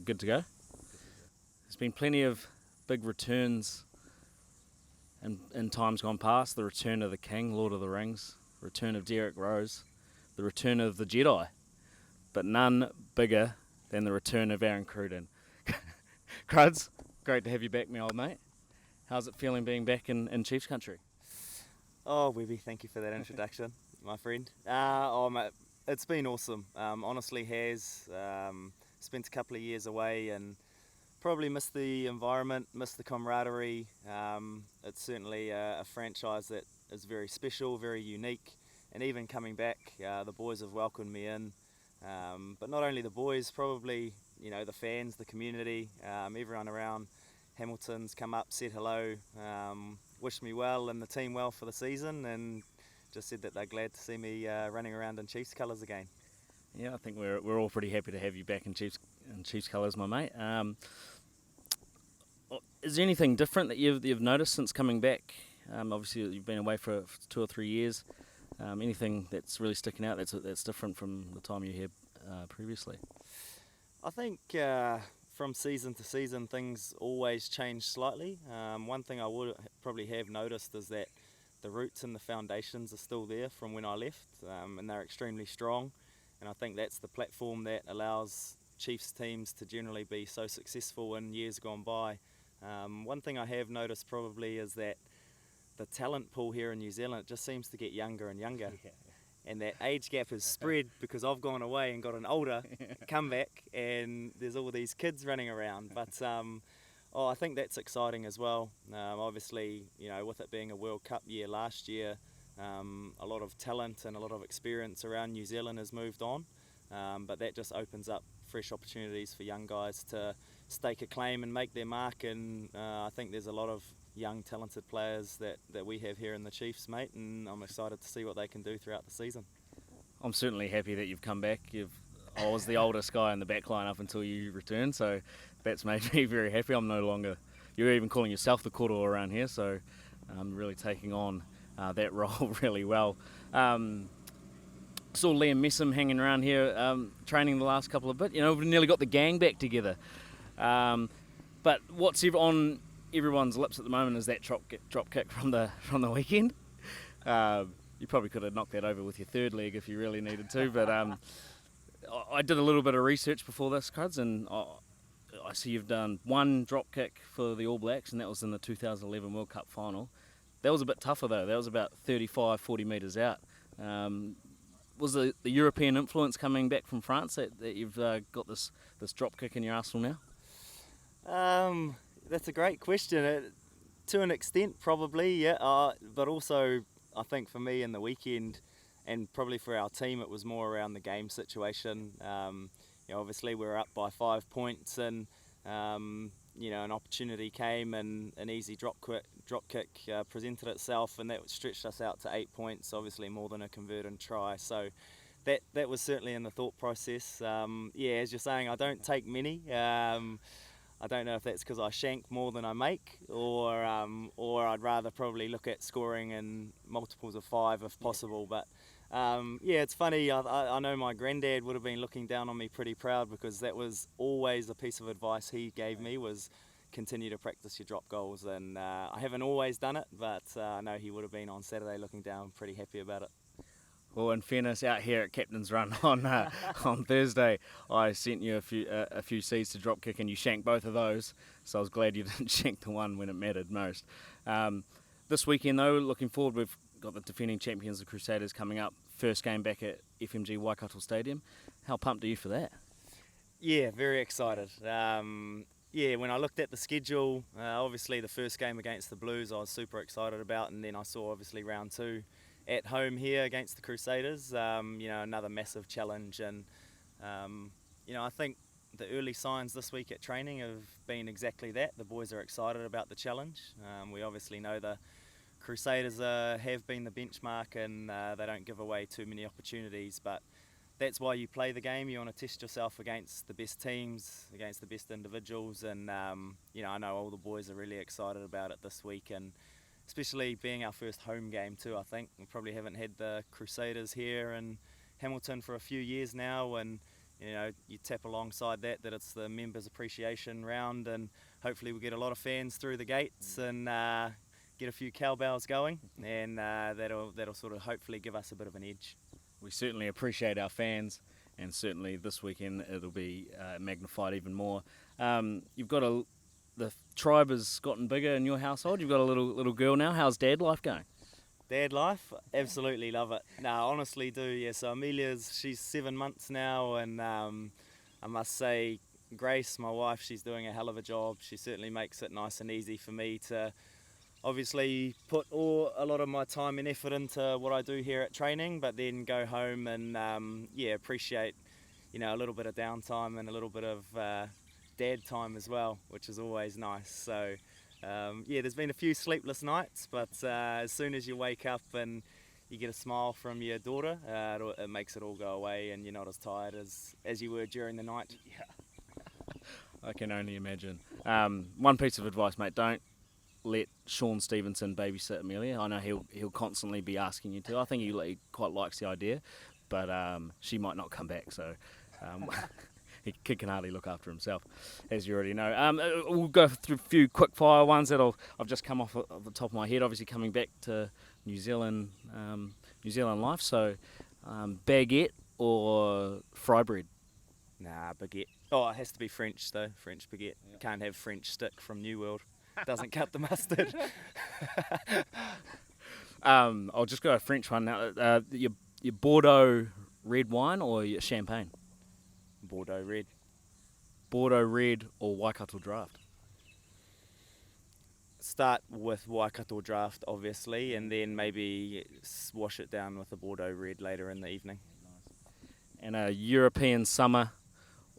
good to go? There's been plenty of big returns in times gone past. The return of the King, Lord of the Rings, return of Derek Rose, the return of the Jedi, but none bigger than the return of Aaron Cruden. Cruds, great to have you back, my old mate. How's it feeling being back in Chiefs country? Oh, Webby, thank you for that introduction, my friend. Mate, it's been awesome. Honestly has. Spent a couple of years away and probably missed the environment, missed the camaraderie. It's certainly a franchise that is very special, very unique, and even coming back, the boys have welcomed me in. But not only the boys, probably the fans, the community, everyone around Hamilton's come up, said hello, wished me well and the team well for the season, and just said that they're glad to see me running around in Chiefs colours again. Yeah, I think we're all pretty happy to have you back in Chiefs colours, my mate. Is there anything different that you've noticed since coming back? Obviously, you've been away for 2 or 3 years. Anything that's really sticking out that's different from the time you were here previously? I think from season to season, things always change slightly. One thing I would probably have noticed is that the roots and the foundations are still there from when I left, and they're extremely strong. And I think that's the platform that allows Chiefs teams to generally be so successful in years gone by. One thing I have noticed probably is that the talent pool here in New Zealand just seems to get younger and younger. Yeah. And that age gap has spread because I've gone away and got an older comeback, and there's all these kids running around. But I think that's exciting as well. Obviously, with it being a World Cup year last year, a lot of talent and a lot of experience around New Zealand has moved on. But that just opens up fresh opportunities for young guys to stake a claim and make their mark. And I think there's a lot of young talented players that we have here in the Chiefs, mate, and I'm excited to see what they can do throughout the season. I'm certainly happy that you've come back. I was the oldest guy in the back line up until you returned, so that's made me very happy. I'm no longer, you're even calling yourself the koro around here, so I'm really taking on that role really well. Saw Liam Messam hanging around here training the last couple of bit. We've nearly got the gang back together. But what's on everyone's lips at the moment is that drop kick from the weekend. You probably could have knocked that over with your third leg if you really needed to, but I did a little bit of research before this, Cruds, and I see you've done one drop kick for the All Blacks, and that was in the 2011 World Cup final. That was a bit tougher though. That was about 35-40 metres out. Was the European influence coming back from France that you've got this drop kick in your arsenal now? That's a great question. To an extent, probably, yeah. But also, I think for me in the weekend, and probably for our team, it was more around the game situation. Obviously we were up by 5 points, and an opportunity came, and an easy drop kick presented itself, and that stretched us out to 8 points. Obviously, more than a converted try. So that was certainly in the thought process. As you're saying, I don't take many. I don't know if that's because I shank more than I make, or I'd rather probably look at scoring in multiples of 5 if possible. But it's funny. I know my granddad would have been looking down on me pretty proud, because that was always a piece of advice he gave me, was continue to practice your drop goals. And I haven't always done it, but I know he would have been on Saturday looking down pretty happy about it. Well, in fairness, out here at Captain's Run on Thursday, I sent you a few C's to drop kick, and you shanked both of those. So I was glad you didn't shank the one when it mattered most. This weekend, though, looking forward, we've got the defending champions, the Crusaders, coming up. First game back at FMG Waikato Stadium. How pumped are you for that? Yeah, very excited. When I looked at the schedule, obviously the first game against the Blues I was super excited about, and then I saw obviously round 2 at home here against the Crusaders, another massive challenge. And I think the early signs this week at training have been exactly that. The boys are excited about the challenge. We obviously know the Crusaders have been the benchmark, and they don't give away too many opportunities, but that's why you play the game. You want to test yourself against the best teams, against the best individuals, and I know all the boys are really excited about it this week, and especially being our first home game too. I think we probably haven't had the Crusaders here in Hamilton for a few years now, and you tap alongside that it's the members appreciation round, and hopefully we get a lot of fans through the gates and get a few cowbells going, and that'll sort of hopefully give us a bit of an edge. We certainly appreciate our fans, and certainly this weekend it'll be magnified even more. You've got the tribe has gotten bigger in your household. You've got a little girl now. How's dad life going? Dad life, absolutely love it. No, honestly do. Yeah, so she's 7 months now, and I must say, Grace, my wife, she's doing a hell of a job. She certainly makes it nice and easy for me to obviously put a lot of my time and effort into what I do here at training, but then go home and appreciate a little bit of downtime and a little bit of dad time as well, which is always nice. So there's been a few sleepless nights, but as soon as you wake up and you get a smile from your daughter, it makes it all go away, and you're not as tired as you were during the night. Yeah, I can only imagine. One piece of advice, mate: don't let Sean Stevenson babysit Amelia. I know he'll constantly be asking you to. I think he quite likes the idea, but she might not come back, so he can hardly look after himself, as you already know. We'll go through a few quick fire ones I've just come off the top of my head. Obviously coming back to New Zealand life. So baguette or fry bread? Nah, baguette. Oh, it has to be French though. French baguette. Yep. Can't have French stick from New World. Doesn't cut the mustard. I'll just go a French one now. Your Bordeaux red wine or your champagne? Bordeaux red. Bordeaux red or Waikato draft? Start with Waikato draft, obviously, and then maybe wash it down with a Bordeaux red later in the evening. Nice. And a European summer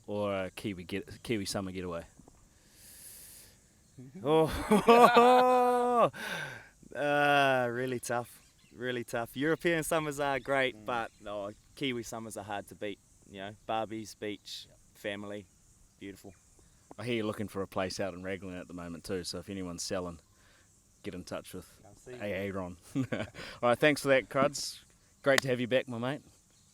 or a Kiwi summer getaway? Really tough. Really tough. European summers are great, but Kiwi summers are hard to beat. Barbies, beach, family, beautiful. I hear you're looking for a place out in Raglan at the moment too, so if anyone's selling, get in touch with Aaron. All right, thanks for that, Cruds. Great to have you back, my mate.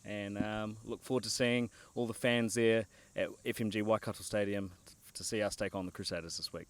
And look forward to seeing all the fans there at FMG Waikato Stadium to see us take on the Crusaders this week.